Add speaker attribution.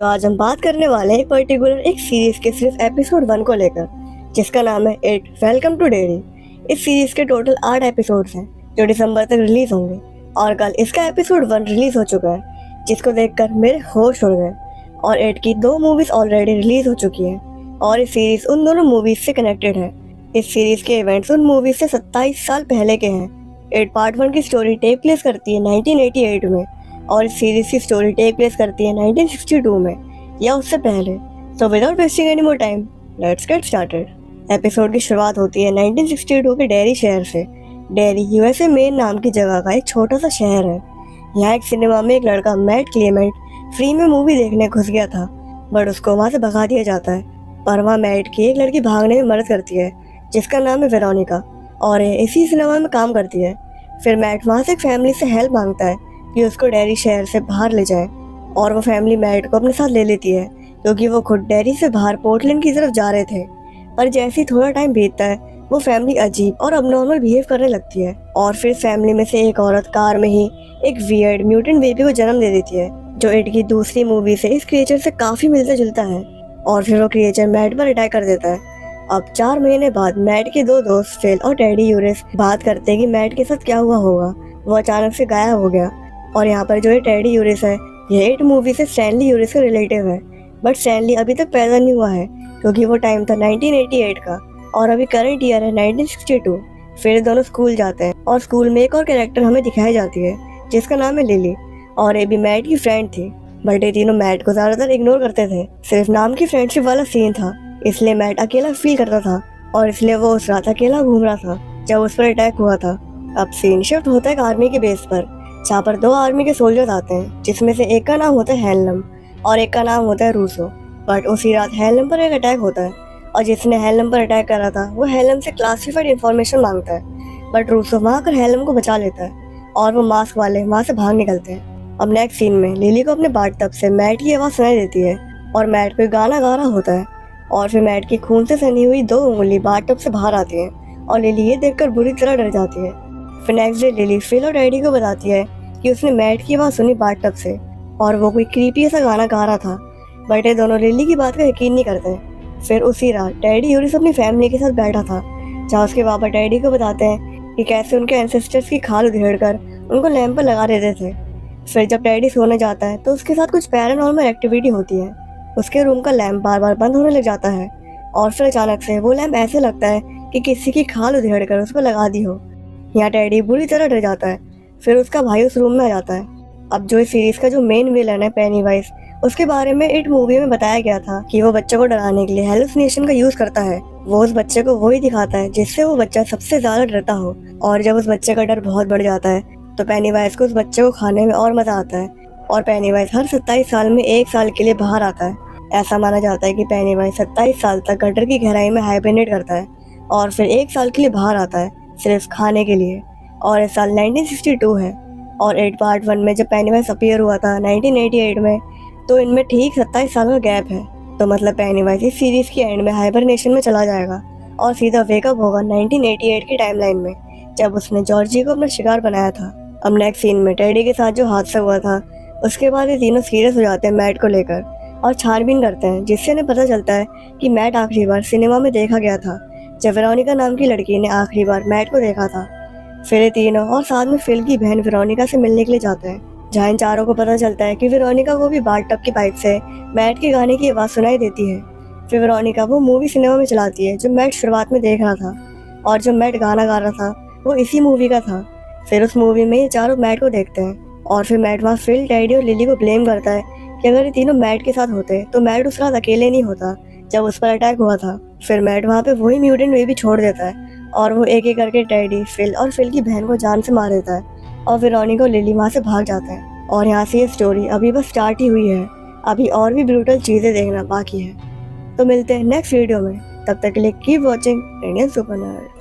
Speaker 1: तो आज हम बात करने वाले हैं एक सीरीज के सिर्फ एपिसोड 1 को लेकर, जिसका नाम है इट वेलकम टू डेरी। इस सीरीज के टोटल 8 एपिसोड्स हैं जो दिसंबर तक रिलीज होंगे और कल इसका एपिसोड 1 रिलीज हो चुका है, जिसको देखकर मेरे होश उड़ गए। और इट की 2 मूवीज ऑलरेडी रिलीज हो चुकी हैं और इस सीरीज उन दोनों मूवीज से कनेक्टेड है। इस सीरीज के इवेंट्स उन मूवीज से 27 साल पहले के हैं। इट पार्ट 1 की स्टोरी टेक प्लेस करती है 1988 में और इस सीरीज की स्टोरी टेक प्लेस करती है 1962 में या उससे पहले। तो without wasting any more time, let's get started. Episode की शुरुआत होती है 1962 के डेरी शहर से। डेरी यूएसए मेन नाम की जगह का एक छोटा सा शहर है। यहाँ एक सिनेमा में एक लड़का मैट क्लेमेंट फ्री में मूवी देखने घुस गया था, बट उसको वहाँ से भगा दिया जाता है। पर वहाँ मैट की एक लड़की भागने में मदद करती है जिसका नाम है वेरोनिका और ये इसी सिनेमा में काम करती है। फिर मैट वहाँ से एक फैमिली से हेल्प मांगता है कि उसको डेरी शहर से बाहर ले जाए और वो फैमिली मैट को अपने साथ ले लेती है क्योंकि वो खुद डेरी से बाहर पोर्टलैंड की तरफ जा रहे थे। पर जैसे ही थोड़ा टाइम बीतता है वो फैमिली अजीब और अबनॉर्मल बिहेव करने लगती है और फिर फैमिली में से एक औरत कार में ही एक वियर्ड म्यूटेंट बेबी को जन्म दे देती है जो इट की दूसरी मूवी से इस क्रिएचर से काफी मिलता जुलता है। और फिर वो क्रिएचर मैट पर अटैक कर देता है। अब 4 महीने बाद मैट के 2 दोस्त फिल और टेडी यूरिस बात करते हैं कि मैट के साथ क्या हुआ होगा। वो अचानक से गायब हो गया और यहाँ पर जो ये टेडी यूरिस है ये इट मूवी से स्टैनली यूरिस का रिलेटिव है, बट स्टैनली अभी तक पैदा नहीं हुआ है क्योंकि वो टाइम था 1988 का और अभी करंट ईयर है 1962। फिर दोनों स्कूल जाते हैं और स्कूल में एक और कैरेक्टर हमें दिखाई जाती है जिसका नाम है लिली और ये भी मैट की फ्रेंड थी, बट ये तीनों मैट को ज्यादातर इग्नोर करते थे। सिर्फ नाम की फ्रेंडशिप वाला सीन था, इसलिए मैट अकेला फील करता था और इसलिए वो उस रात अकेला घूम रहा था जब उस पर अटैक हुआ था। अब सीन शिफ्ट होता है एक आर्मी के बेस पर जहाँ पर 2 आर्मी के सोल्जर्स आते हैं जिसमें से एक का नाम होता है हेलनम और एक का नाम होता है रूसो। बट उसी रात हेलनम पर एक अटैक होता है और जिसने हेलनम पर अटैक करा था वो हेलनम से क्लासिफाइड इंफॉर्मेशन मांगता है, बट रूसो वहाँ कर हेलनम को बचा लेता है और वो मास्क वाले वहाँ से भाग निकलते हैं। अब नेक्स्ट सीन में लिली को अपने बाथटब से मैट की आवाज़ सुनाई देती है और मैट कोई गाना गा रहा होता है और फिर मैट की खून से सनी हुई 2 उंगली बाथटब से बाहर आती हैं और लिली ये देखकर बुरी तरह डर जाती है। फिर नेक्स्ट डे लिली फिल और डैडी को बताती है कि उसने मैट की आवाज़ सुनी बाथटब से और वो कोई क्रीपी ऐसा गाना गा रहा था, बट ये दोनों लिली की बात का यकीन नहीं करते। फिर उसी रात डैडी यूरिस अपनी फैमिली के साथ बैठा था जहाँ उसके पापा डैडी को बताते हैं कि कैसे उनके एंसेस्टर्स की खाल उधेड़ कर उनको लैंप पर लगा देते थे। फिर जब डैडी सोने जाता है तो उसके साथ कुछ पैरानॉर्मल एक्टिविटी होती है। उसके रूम का लैंप बार बार बंद होने लग जाता है और फिर अचानक से वो लैंप ऐसे लगता है कि किसी की खाल उधेड़ कर उस पर लगा दी हो। यहाँ डैडी बुरी तरह डर जाता है। फिर उसका भाई उस रूम में आ जाता है। अब जो इस सीरीज का जो मेन विलन है पेनीवाइज, उसके बारे में इट मूवी में बताया गया था कि वो बच्चे को डराने के लिए हेलुसिनेशन का यूज करता है। वो उस बच्चे को वही दिखाता है जिससे वो बच्चा सबसे ज्यादा डरता हो और जब उस बच्चे का डर बहुत बढ़ जाता है तो पेनीवाइज को उस बच्चे को खाने में और मजा आता है और पेनीवाइज हर 27 साल में 1 साल के लिए बाहर आता है। ऐसा माना जाता है कि पेनीवाइज 27 साल तक गटर की गहराई में हाइबरनेट करता है और फिर 1 साल के लिए बाहर आता है सिर्फ खाने के लिए। और इस साल 1962 है और इट पार्ट 1 में जब पेनीवाइज अपीयर हुआ था 1988 में, तो इनमें ठीक 27 साल का गैप है। तो मतलब पेनीवाइज इस सीरीज की एंड में हाइबरनेशन में चला जाएगा और सीधा वेकअप होगा 1988 की टाइमलाइन में जब उसने जॉर्जी को अपना शिकार बनाया था। अब नेक्स्ट सीन में टेडी के साथ जो हादसा हुआ था उसके बाद ये तीनों सीरियस हो जाते हैं मैट को लेकर और छानबीन करते हैं, जिससे इन्हें पता चलता है कि मैट आखिरी बार सिनेमा में देखा गया था जब वेरोनिका नाम की लड़की ने आखिरी बार मैट को देखा था। फिर ये तीनों और साथ में फिल की बहन वेरोनिका से मिलने के लिए जाते हैं जहाँ इन चारों को पता चलता है कि वेरोनिका को भी बाथटब की पाइप से मैट के गाने की आवाज़ सुनाई देती है। फिर वेरोनिका वो मूवी सिनेमा में चलाती है जो मैट शुरुआत में देख रहा था और जो मैट गाना गा रहा था वो इसी मूवी का था। फिर उस मूवी में ये चारों मैट को देखते हैं और फिर मैट वहाँ फिल, डैडी और लिली को ब्लेम करता है कि अगर ये तीनों मैट के साथ होते तो मैट उस रात अकेले नहीं होता जब उस पर अटैक हुआ था। फिर मैट वहाँ पे वही म्यूटेंट बेबी छोड़ देता है और वो एक एक करके डैडी, फिल और फिल की बहन को जान से मार देता है और वेरोनिका और लिली वहाँ से भाग जाते हैं। और यहाँ से ये स्टोरी अभी बस स्टार्ट ही हुई है, अभी और भी ब्रूटल चीज़ें देखना बाकी है। तो मिलते हैं नेक्स्ट वीडियो में, तब तक के लिए keep watching Indian super nerd.